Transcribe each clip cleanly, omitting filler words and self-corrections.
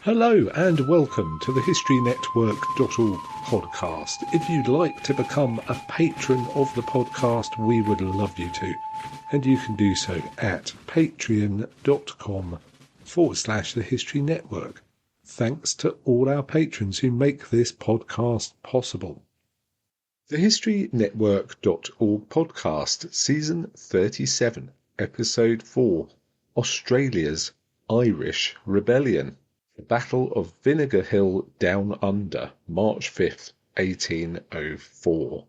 Hello and welcome to the HistoryNetwork.org podcast. If you'd like to become a patron of the podcast, we would love you to. And you can do so at patreon.com/the History Network. Thanks to all our patrons who make this podcast possible. The HistoryNetwork.org podcast, season 37, episode 4, Australia's Irish Rebellion. The Battle of Vinegar Hill Down Under, March 5th, 1804.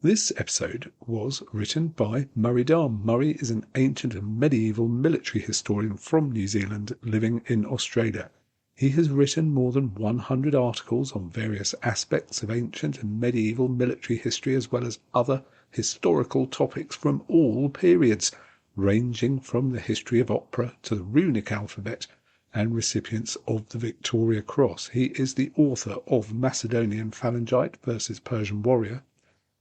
This episode was written by Murray Darm. Murray is an ancient and medieval military historian from New Zealand living in Australia. He has written more than 100 articles on various aspects of ancient and medieval military history, as well as other historical topics from all periods, ranging from the history of opera to the runic alphabet and recipients of the Victoria Cross. He is the author of Macedonian Phalangite versus Persian Warrior,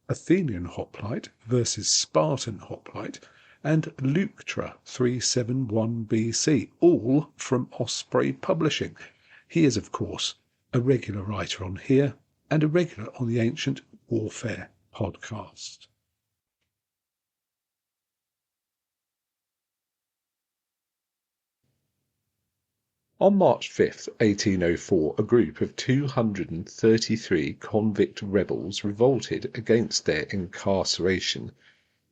Athenian Hoplite versus Spartan Hoplite, and Leuctra 371 BC, all from Osprey Publishing. He is, of course, a regular writer on here and a regular on the Ancient Warfare podcast. On March 5th, 1804, a group of 233 convict rebels revolted against their incarceration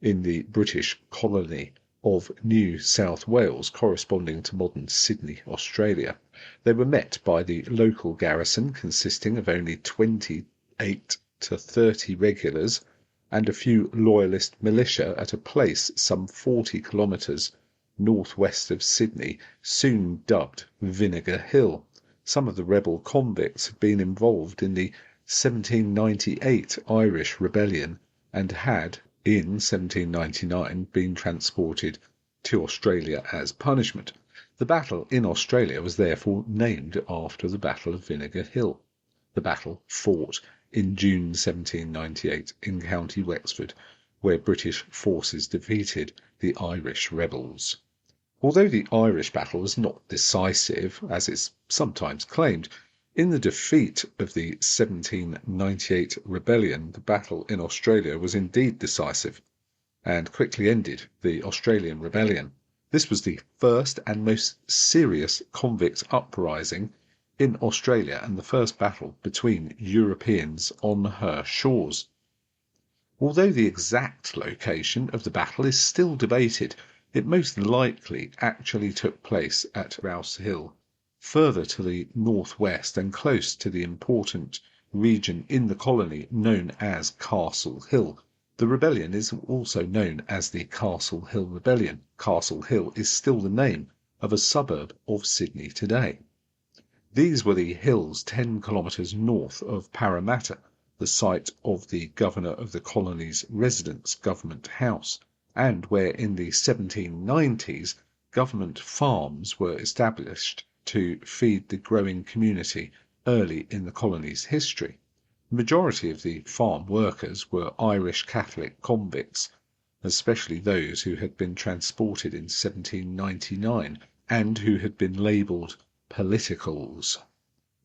in the British colony of New South Wales, corresponding to modern Sydney, Australia. They were met by the local garrison, consisting of only 28 to 30 regulars and a few loyalist militia at a place some 40 kilometres northwest of Sydney, soon dubbed Vinegar Hill. Some of the rebel convicts had been involved in the 1798 Irish Rebellion and had, in 1799, been transported to Australia as punishment. The battle in Australia was therefore named after the Battle of Vinegar Hill. The battle fought in June 1798 in County Wexford, where British forces defeated the Irish rebels. Although the Irish battle was not decisive, as is sometimes claimed, in the defeat of the 1798 rebellion, the battle in Australia was indeed decisive and quickly ended the Australian rebellion. This was the first and most serious convict uprising in Australia and the first battle between Europeans on her shores. Although the exact location of the battle is still debated, it most likely actually took place at Rouse Hill, further to the northwest and close to the important region in the colony known as Castle Hill. The rebellion is also known as the Castle Hill Rebellion. Castle Hill is still the name of a suburb of Sydney today. These were the hills 10 kilometres north of Parramatta, the site of the governor of the colony's residence, Government House, and where in the 1790s government farms were established to feed the growing community early in the colony's history. The majority of the farm workers were Irish Catholic convicts, especially those who had been transported in 1799 and who had been labelled politicals,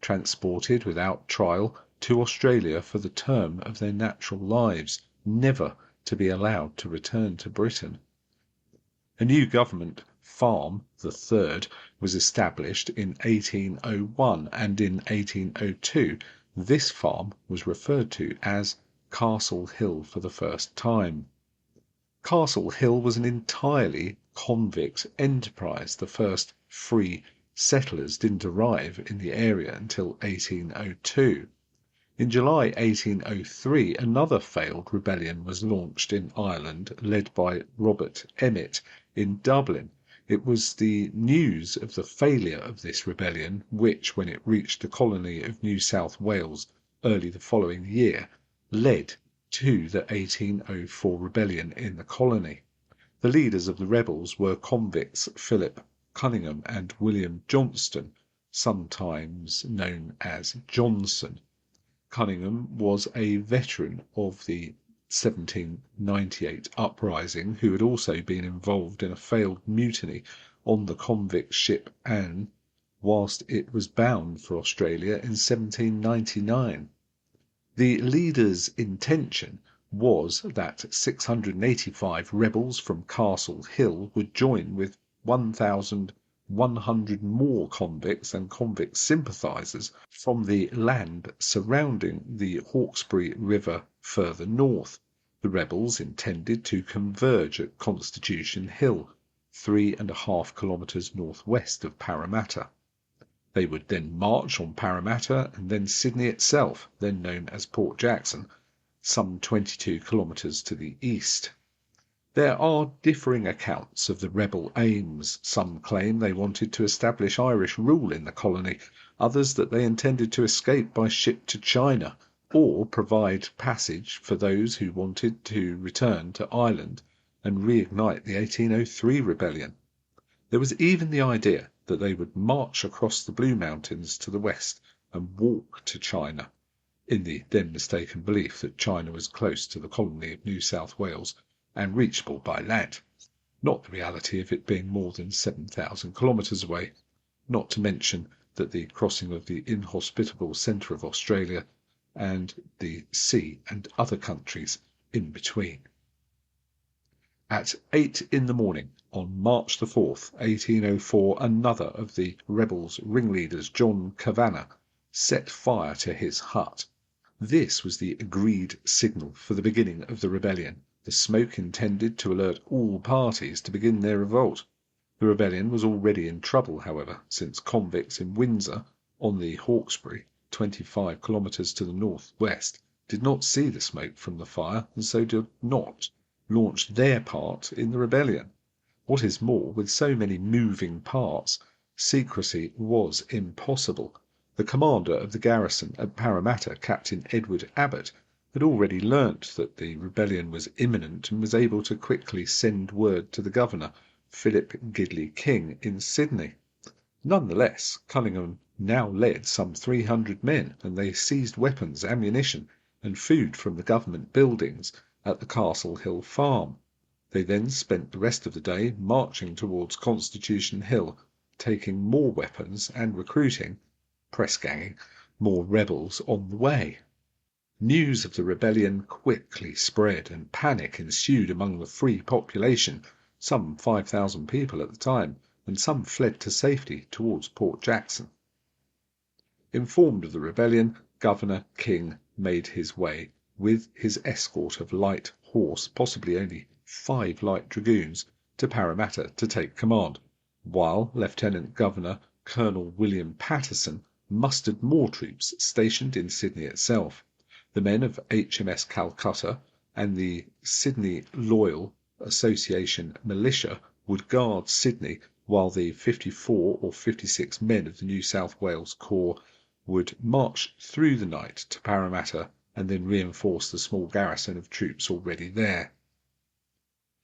transported without trial to Australia for the term of their natural lives, never to be allowed to return to Britain. A new government farm, the third, was established in 1801, and in 1802 this farm was referred to as Castle Hill for the first time. Castle Hill was an entirely convict enterprise. The first free settlers didn't arrive in the area until 1802. In July 1803, another failed rebellion was launched in Ireland, led by Robert Emmet in Dublin. It was the news of the failure of this rebellion which, when it reached the colony of New South Wales early the following year, led to the 1804 rebellion in the colony. The leaders of the rebels were convicts Philip Cunningham and William Johnston, sometimes known as Johnson. Cunningham was a veteran of the 1798 uprising who had also been involved in a failed mutiny on the convict ship Anne whilst it was bound for Australia in 1799. The leader's intention was that 685 rebels from Castle Hill would join with 1,100 more convicts and convict sympathisers from the land surrounding the Hawkesbury River further north. The rebels intended to converge at Constitution Hill, 3.5 kilometres northwest of Parramatta. They would then march on Parramatta and then Sydney itself, then known as Port Jackson, some 22 kilometres to the east. There are differing accounts of the rebel aims. Some claim they wanted to establish Irish rule in the colony, others that they intended to escape by ship to China, or provide passage for those who wanted to return to Ireland and reignite the 1803 rebellion. There was even the idea that they would march across the Blue Mountains to the west and walk to China, in the then mistaken belief that China was close to the colony of New South Wales and reachable by land, not the reality of it being more than 7,000 kilometres away, not to mention that the crossing of the inhospitable centre of Australia and the sea and other countries in between. At 8 in the morning on March the 4th, 1804, another of the rebels' ringleaders, John Kavanagh, set fire to his hut. This was the agreed signal for the beginning of the rebellion. The smoke intended to alert all parties to begin their revolt. The rebellion was already in trouble, however, since convicts in Windsor, on the Hawkesbury, 25 kilometres to the northwest, did not see the smoke from the fire and so did not launch their part in the rebellion. What is more, with so many moving parts, secrecy was impossible. The commander of the garrison at Parramatta, Captain Edward Abbott, had already learnt that the rebellion was imminent and was able to quickly send word to the governor, Philip Gidley King, in Sydney. Nonetheless, Cunningham now led some 300 men, and they seized weapons, ammunition, and food from the government buildings at the Castle Hill farm. They then spent the rest of the day marching towards Constitution Hill, taking more weapons and recruiting, press-ganging, more rebels on the way. News of the rebellion quickly spread, and panic ensued among the free population, some 5,000 people at the time, and some fled to safety towards Port Jackson. Informed of the rebellion, Governor King made his way, with his escort of light horse, possibly only 5 light dragoons, to Parramatta to take command, while Lieutenant Governor Colonel William Patterson mustered more troops stationed in Sydney itself. The men of HMS Calcutta and the Sydney Loyal Association militia would guard Sydney, while the 54 or 56 men of the New South Wales Corps would march through the night to Parramatta and then reinforce the small garrison of troops already there.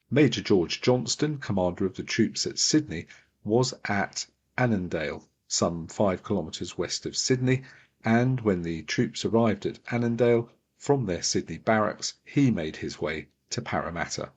Major George Johnston, commander of the troops at Sydney, was at Annandale, some 5 kilometres west of Sydney, and when the troops arrived at Annandale from their Sydney barracks, he made his way to Parramatta.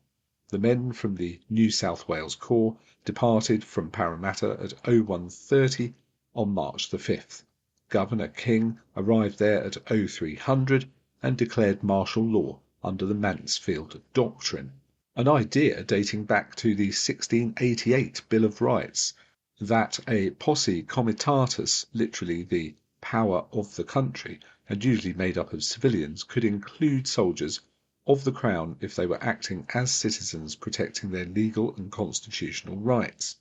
The men from the New South Wales Corps departed from Parramatta at 01:30 on March the 5th. Governor King arrived there at 0300 and declared martial law under the Mansfield Doctrine, an idea dating back to the 1688 Bill of Rights, that a posse comitatus, literally the power of the country, and usually made up of civilians, could include soldiers of the Crown if they were acting as citizens protecting their legal and constitutional rights.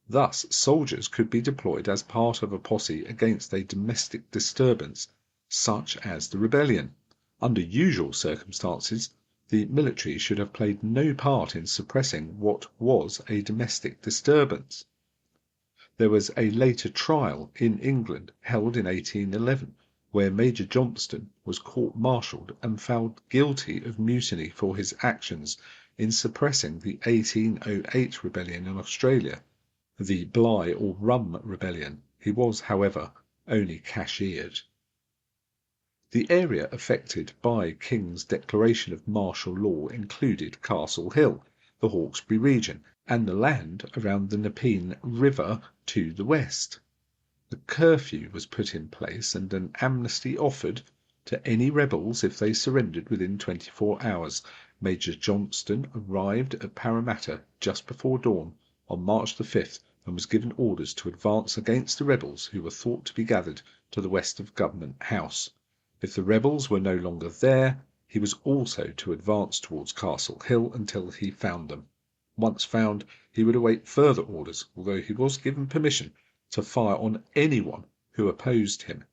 Thus, soldiers could be deployed as part of a posse against a domestic disturbance, such as the rebellion. Under usual circumstances, the military should have played no part in suppressing what was a domestic disturbance. There was a later trial in England, held in 1811, where Major Johnston was court-martialed and found guilty of mutiny for his actions in suppressing the 1808 rebellion in Australia, the Bligh or Rum Rebellion. He was, however, only cashiered. The area affected by King's declaration of martial law included Castle Hill, the Hawkesbury region, and the land around the Nepean River to the west. The curfew was put in place and an amnesty offered to any rebels if they surrendered within 24 hours. Major Johnston arrived at Parramatta just before dawn on March the 5th and was given orders to advance against the rebels who were thought to be gathered to the west of Government House. If the rebels were no longer there, he was also to advance towards Castle Hill until he found them. Once found, he would await further orders, although he was given permission to fire on anyone who opposed him.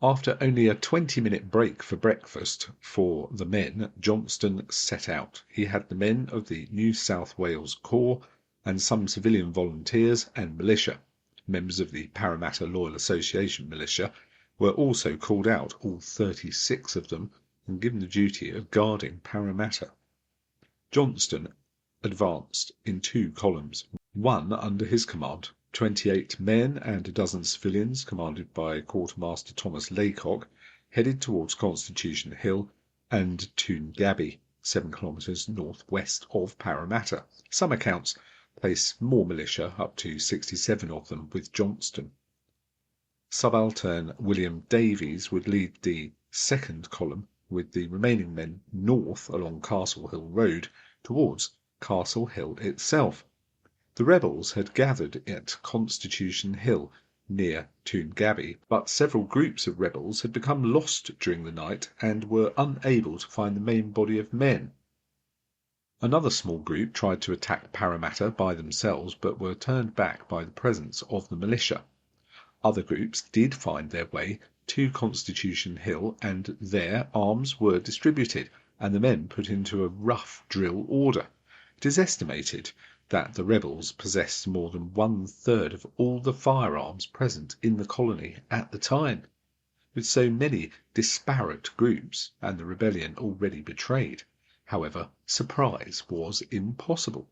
After only a 20-minute break for breakfast for the men, Johnston set out. He had the men of the New South Wales Corps and some civilian volunteers and militia. Members of the Parramatta Loyal Association militia were also called out, all 36 of them, and given the duty of guarding Parramatta. Johnston advanced in 2 columns, one under his command. 28 men and a dozen civilians, commanded by Quartermaster Thomas Laycock, headed towards Constitution Hill and Toongabbie, 7 kilometres northwest of Parramatta. Some accounts place more militia, up to 67 of them, with Johnston. Subaltern William Davies would lead the 2nd column, with the remaining men north along Castle Hill Road towards Castle Hill itself. The rebels had gathered at Constitution Hill near Toongabbie, but several groups of rebels had become lost during the night and were unable to find the main body of men. Another small group tried to attack Parramatta by themselves, but were turned back by the presence of the militia. Other groups did find their way to Constitution Hill, and there arms were distributed and the men put into a rough drill order. It is estimated that the rebels possessed more than 1/3 of all the firearms present in the colony at the time. With so many disparate groups and the rebellion already betrayed, however, surprise was impossible.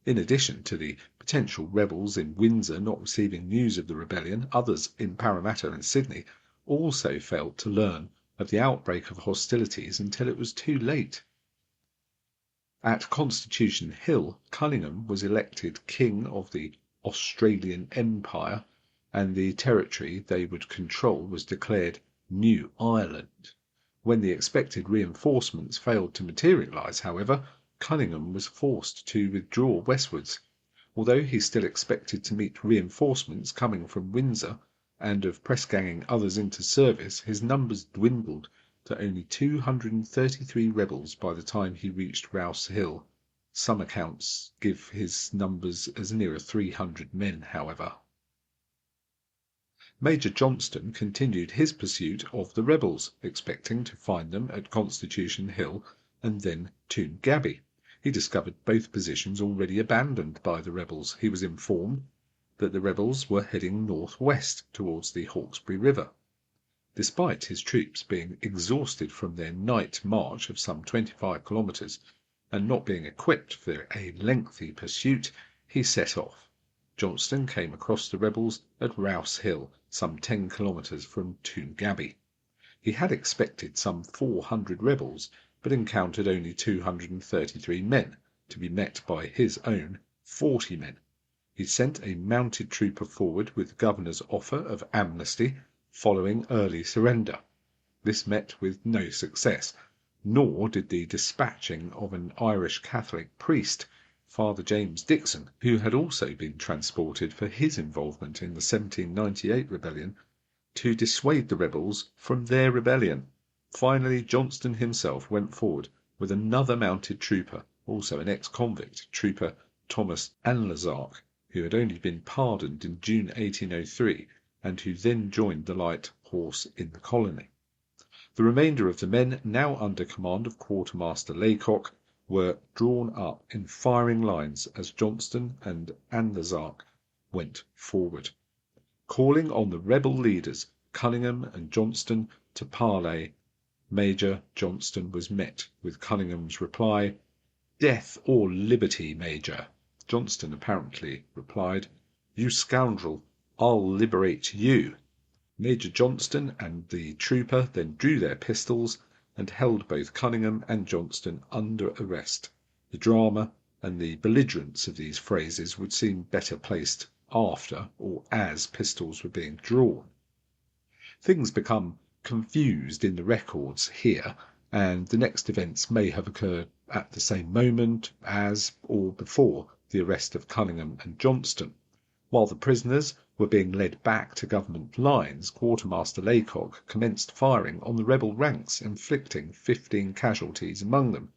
In addition to the potential rebels in Windsor not receiving news of the rebellion, others in Parramatta and Sydney also failed to learn of the outbreak of hostilities until it was too late. At Constitution Hill, Cunningham was elected King of the Australian Empire, and the territory they would control was declared New Ireland. When the expected reinforcements failed to materialise, however, Cunningham was forced to withdraw westwards. Although he still expected to meet reinforcements coming from Windsor, and of press-ganging others into service, his numbers dwindled to only 233 rebels by the time he reached Rouse Hill. Some accounts give his numbers as near 300 men, however. Major Johnston continued his pursuit of the rebels, expecting to find them at Constitution Hill and then Toongabbie. He discovered both positions already abandoned by the rebels. He was informed that the rebels were heading northwest towards the Hawkesbury River. Despite his troops being exhausted from their night march of some 25 kilometres and not being equipped for a lengthy pursuit, he set off. Johnston came across the rebels at Rouse Hill, some 10 kilometres from Toongabbie. He had expected some 400 rebels, but encountered only 233 men, to be met by his own 40 men. He sent a mounted trooper forward with the governor's offer of amnesty following early surrender. This met with no success, nor did the dispatching of an Irish Catholic priest, Father James Dixon, who had also been transported for his involvement in the 1798 rebellion, to dissuade the rebels from their rebellion. Finally, Johnston himself went forward with another mounted trooper, also an ex-convict, Trooper Thomas Anlazark, who had only been pardoned in June 1803, and who then joined the light horse in the colony. The remainder of the men, now under command of Quartermaster Laycock, were drawn up in firing lines as Johnston and Anlazark went forward. Calling on the rebel leaders, Cunningham and Johnston, to parley, Major Johnston was met with Cunningham's reply, "Death or liberty, Major." Johnston apparently replied, "You scoundrel, I'll liberate you." Major Johnston and the trooper then drew their pistols and held both Cunningham and Johnston under arrest. The drama and the belligerence of these phrases would seem better placed after or as pistols were being drawn. Things become confused in the records here, and the next events may have occurred at the same moment as or before the arrest of Cunningham and Johnston. While the prisoners were being led back to government lines, Quartermaster Laycock commenced firing on the rebel ranks, inflicting 15 casualties among them.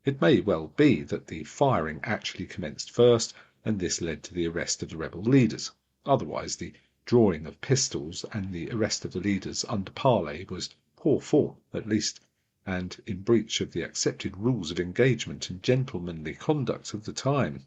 It may well be that the firing actually commenced first, and this led to the arrest of the rebel leaders. Otherwise, the drawing of pistols and the arrest of the leaders under parley was poor form, at least, and in breach of the accepted rules of engagement and gentlemanly conduct of the time.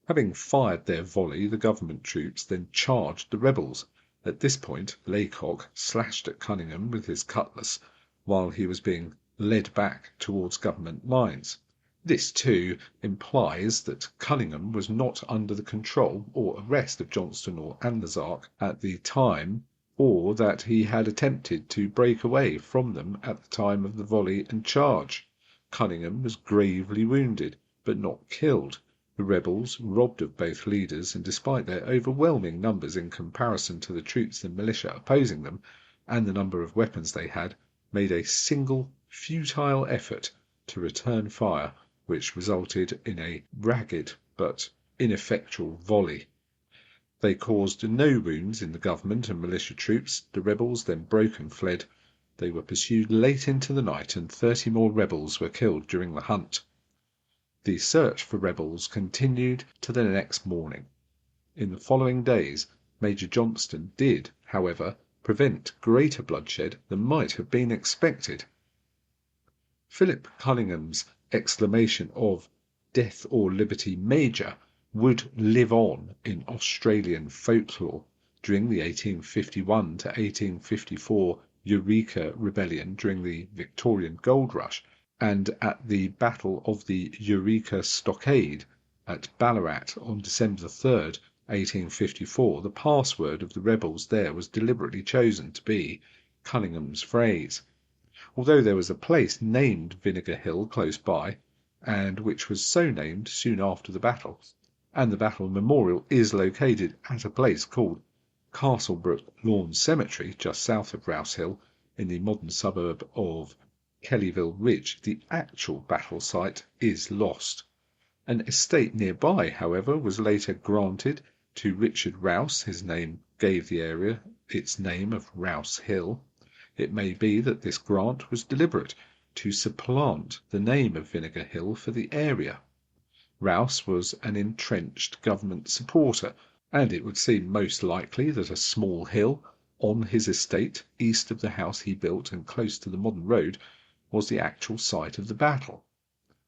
Having fired their volley, the government troops then charged the rebels. At this point, Laycock slashed at Cunningham with his cutlass while he was being led back towards government lines. This, too, implies that Cunningham was not under the control or arrest of Johnston or Anlazark at the time, or that he had attempted to break away from them at the time of the volley and charge. Cunningham was gravely wounded, but not killed. The rebels, robbed of both leaders, and despite their overwhelming numbers in comparison to the troops and militia opposing them, and the number of weapons they had, made a single futile effort to return fire, which resulted in a ragged but ineffectual volley. They caused no wounds in the government and militia troops. The rebels then broke and fled. They were pursued late into the night, and 30 more rebels were killed during the hunt. The search for rebels continued to the next morning. In the following days, Major Johnston did, however, prevent greater bloodshed than might have been expected. Philip Cunningham's exclamation of "Death or Liberty, Major" would live on in Australian folklore during the 1851 to 1854 Eureka Rebellion during the Victorian Gold Rush, and at the Battle of the Eureka Stockade at Ballarat on December 3rd, 1854, the password of the rebels there was deliberately chosen to be Cunningham's phrase. Although there was a place named Vinegar Hill close by, and which was so named soon after the battle, and the battle memorial is located at a place called Castlebrook Lawn Cemetery, just south of Rouse Hill, in the modern suburb of Kellyville Ridge, the actual battle site is lost. An estate nearby, however, was later granted to Richard Rouse. His name gave the area its name of Rouse Hill. It may be that this grant was deliberate, to supplant the name of Vinegar Hill for the area. Rouse was an entrenched government supporter, and it would seem most likely that a small hill on his estate, east of the house he built and close to the modern road, was the actual site of the battle.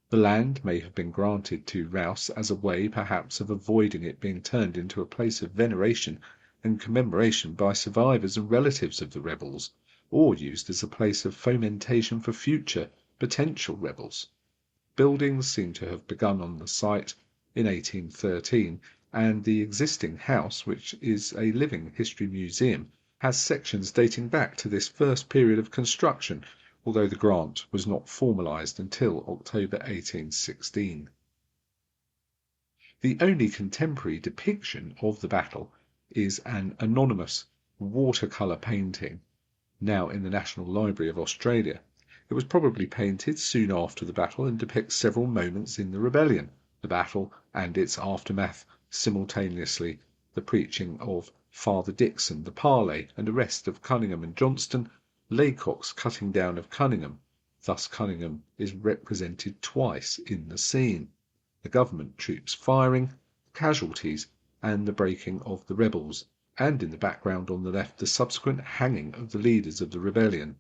The land may have been granted to Rouse as a way, perhaps, of avoiding it being turned into a place of veneration and commemoration by survivors and relatives of the rebels, or used as a place of fomentation for future potential rebels. Buildings seem to have begun on the site in 1813, and the existing house, which is a living history museum, has sections dating back to this first period of construction, although the grant was not formalised until October 1816. The only contemporary depiction of the battle is an anonymous watercolour painting, now in the National Library of Australia. It was probably painted soon after the battle and depicts several moments in the rebellion, the battle and its aftermath, simultaneously the preaching of Father Dixon, the parley and arrest of Cunningham and Johnston, Laycock's cutting down of Cunningham. Thus Cunningham is represented twice in the scene. The government troops firing, casualties, and the breaking of the rebels, and in the background on the left the subsequent hanging of the leaders of the rebellion.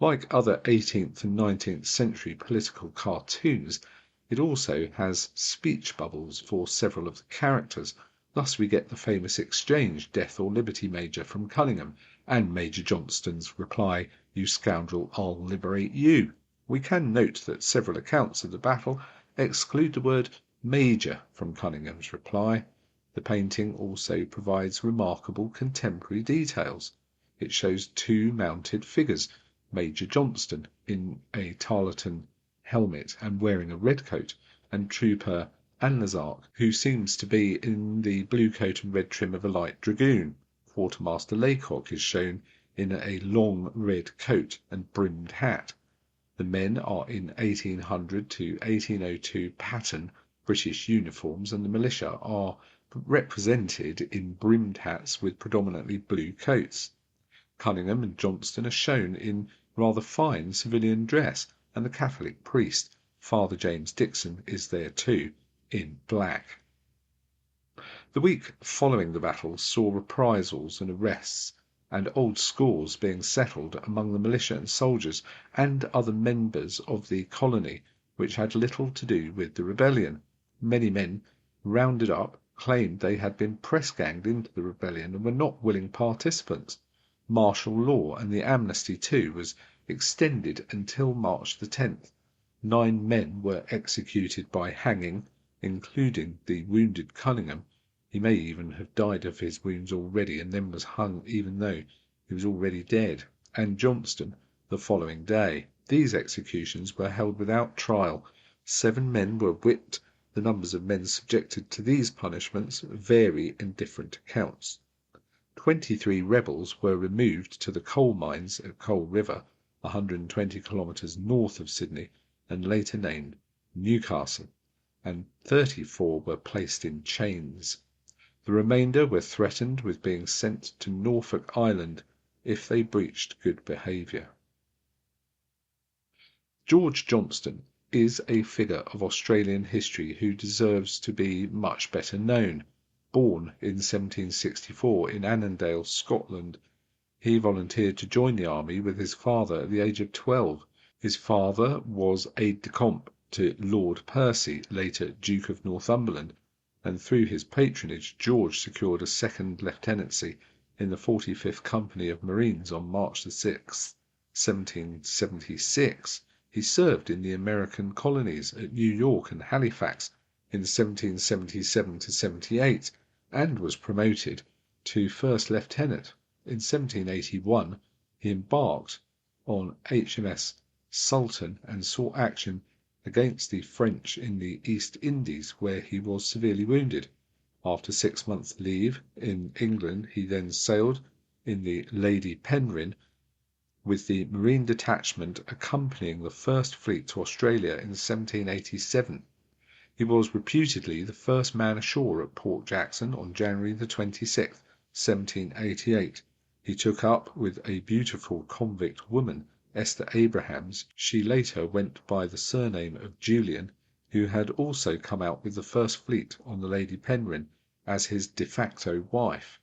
Like other 18th and 19th century political cartoons, it also has speech bubbles for several of the characters. Thus we get the famous exchange, "Death or Liberty, Major," from Cunningham, and Major Johnston's reply, "You scoundrel, I'll liberate you." We can note that several accounts of the battle exclude the word "Major" from Cunningham's reply. The painting also provides remarkable contemporary details. It shows 2 mounted figures, Major Johnston in a tarlatan helmet and wearing a red coat, and Trooper and Lazark, who seems to be in the blue coat and red trim of a light dragoon. Quartermaster Laycock is shown in a long red coat and brimmed hat. The men are in 1800 to 1802 pattern British uniforms, and the militia are represented in brimmed hats with predominantly blue coats. Cunningham and Johnston are shown in rather fine civilian dress, and the Catholic priest, Father James Dixon, is there too, in black. The week following the battle saw reprisals and arrests, and old scores being settled among the militia and soldiers and other members of the colony, which had little to do with the rebellion. Many men rounded up claimed they had been press-ganged into the rebellion and were not willing participants. Martial law, and the amnesty too, was extended until March the 10th. 9 men were executed by hanging, including the wounded Cunningham. He may even have died of his wounds already and then was hung even though he was already dead, and Johnston the following day. These executions were held without trial. 7 men were whipped. The numbers of men subjected to these punishments vary in different accounts. 23 rebels were removed to the coal mines at Coal River, 120 kilometres north of Sydney, and later named Newcastle, and 34 were placed in chains. The remainder were threatened with being sent to Norfolk Island if they breached good behaviour. George Johnston is a figure of Australian history who deserves to be much better known. Born in 1764 in Annandale, Scotland, he volunteered to join the army with his father at the age of 12. His father was aide-de-camp to Lord Percy, later Duke of Northumberland, and through his patronage George secured a second lieutenancy in the 45th Company of Marines on March 6, 1776. He served in the American colonies at New York and Halifax in 1777 to 78, and was promoted to first lieutenant. In 1781 he embarked on HMS Sultan and saw action against the French in the East Indies, where he was severely wounded. After 6 months' leave in England, he then sailed in the Lady Penrhyn with the Marine detachment accompanying the First Fleet to Australia in 1787. He was reputedly the first man ashore at Port Jackson on January the 26th, 1788. He took up with a beautiful convict woman, Esther Abrahams. She later went by the surname of Julian, who had also come out with the First Fleet on the Lady Penrhyn as his de facto wife.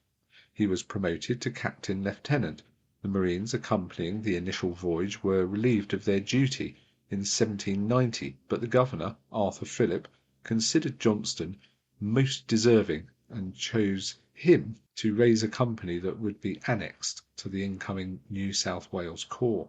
He was promoted to captain lieutenant. The Marines accompanying the initial voyage were relieved of their duty in 1790, but the governor, Arthur Phillip, considered Johnston most deserving and chose him to raise a company that would be annexed to the incoming New South Wales Corps.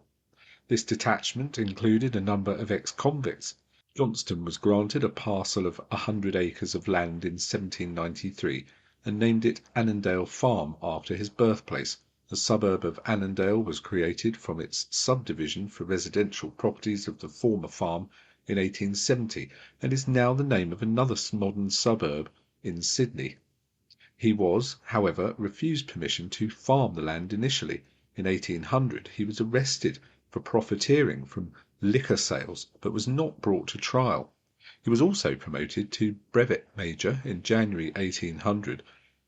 This detachment included a number of ex-convicts. Johnston was granted a parcel of 100 acres of land in 1793 and named it Annandale Farm after his birthplace. The suburb of Annandale was created from its subdivision for residential properties of the former farm in 1870 and is now the name of another modern suburb in Sydney. He was, however, refused permission to farm the land initially. In 1800 he was arrested for profiteering from liquor sales, but was not brought to trial. He was also promoted to brevet major in January 1800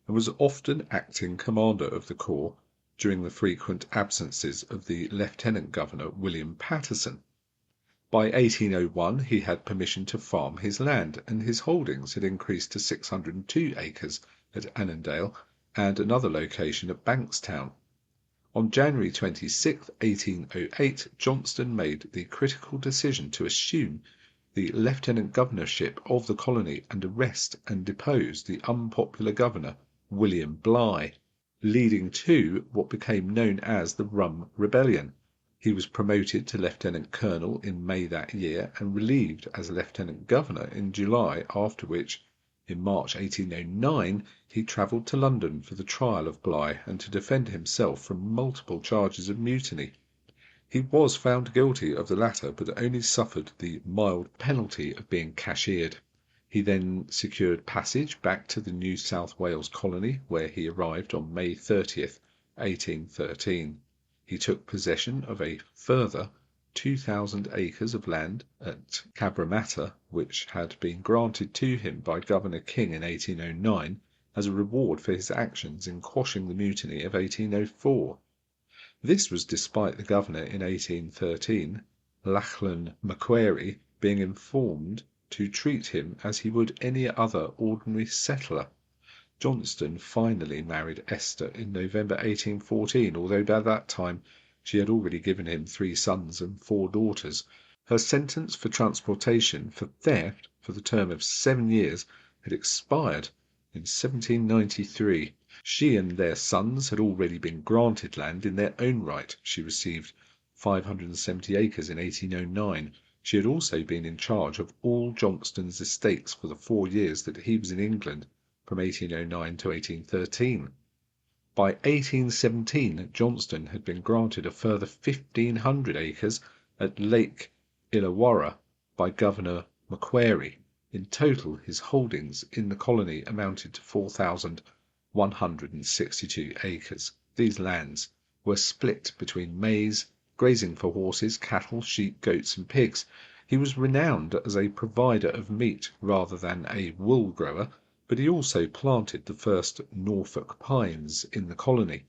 and was often acting commander of the corps during the frequent absences of the Lieutenant Governor William Patterson. By 1801 he had permission to farm his land, and his holdings had increased to 602 acres at Annandale and another location at Bankstown. On January 26, 1808, Johnston made the critical decision to assume the lieutenant governorship of the colony and arrest and depose the unpopular governor, William Bligh, leading to what became known as the Rum Rebellion. He was promoted to lieutenant colonel in May that year and relieved as lieutenant governor in July, after which, in March 1809, he travelled to London for the trial of Bligh and to defend himself from multiple charges of mutiny. He was found guilty of the latter, but only suffered the mild penalty of being cashiered. He then secured passage back to the New South Wales colony, where he arrived on May 30th, 1813. He took possession of a further 2,000 acres of land at Cabramatta, which had been granted to him by Governor King in 1809 as a reward for his actions in quashing the mutiny of 1804. This was despite the governor in 1813, Lachlan Macquarie, being informed to treat him as he would any other ordinary settler. Johnston finally married Esther in November 1814, although by that time she had already given him 3 sons and 4 daughters. Her sentence for transportation for theft for the term of 7 years had expired in 1793. She and their sons had already been granted land in their own right. She received 570 acres in 1809. She had also been in charge of all Johnston's estates for the 4 years that he was in England, from 1809 to 1813. By 1817, Johnston had been granted a further 1,500 acres at Lake Illawarra by Governor Macquarie. In total, his holdings in the colony amounted to 4,162 acres. These lands were split between maize, grazing for horses, cattle, sheep, goats, and pigs. He was renowned as a provider of meat rather than a wool grower, but he also planted the first Norfolk pines in the colony.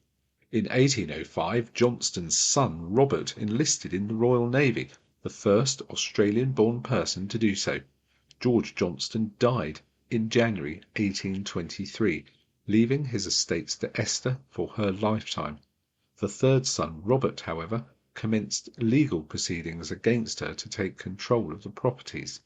In 1805, Johnston's son Robert enlisted in the Royal Navy, the first Australian-born person to do so. George Johnston died in January 1823, leaving his estates to Esther for her lifetime. The third son, Robert, however, commenced legal proceedings against her to take control of the properties.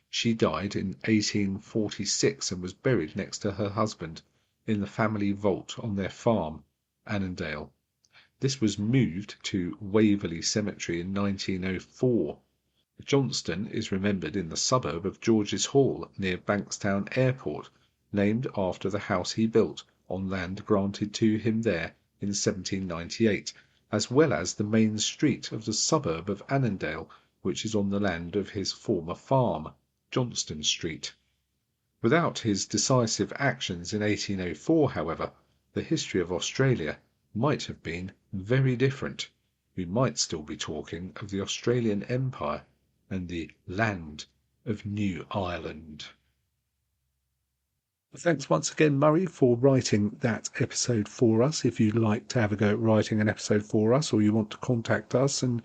She died in 1846 and was buried next to her husband in the family vault on their farm, Annandale. This was moved to Waverley Cemetery in 1904. Johnston is remembered in the suburb of George's Hall near Bankstown Airport, named after the house he built on land granted to him there in 1798, as well as the main street of the suburb of Annandale, which is on the land of his former farm, Johnston Street. Without his decisive actions in 1804, however, the history of Australia might have been very different. We might still be talking of the Australian Empire and the land of New Ireland. Thanks once again, Murray, for writing that episode for us. If you'd like to have a go at writing an episode for us, or you want to contact us and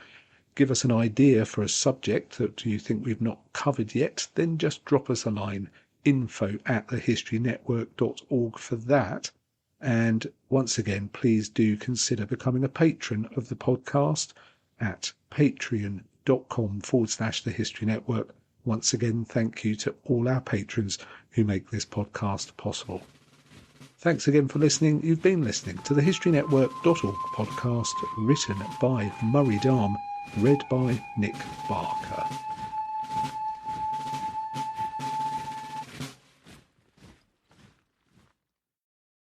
give us an idea for a subject that you think we've not covered yet, then just drop us a line, info@thehistorynetwork.org for that. And once again, please do consider becoming a patron of the podcast at patreon.com/thehistorynetwork. Once again, thank you to all our patrons who make this podcast possible. Thanks again for listening. You've been listening to the historynetwork.org podcast, written by Murray Darm, read by Nick Barker.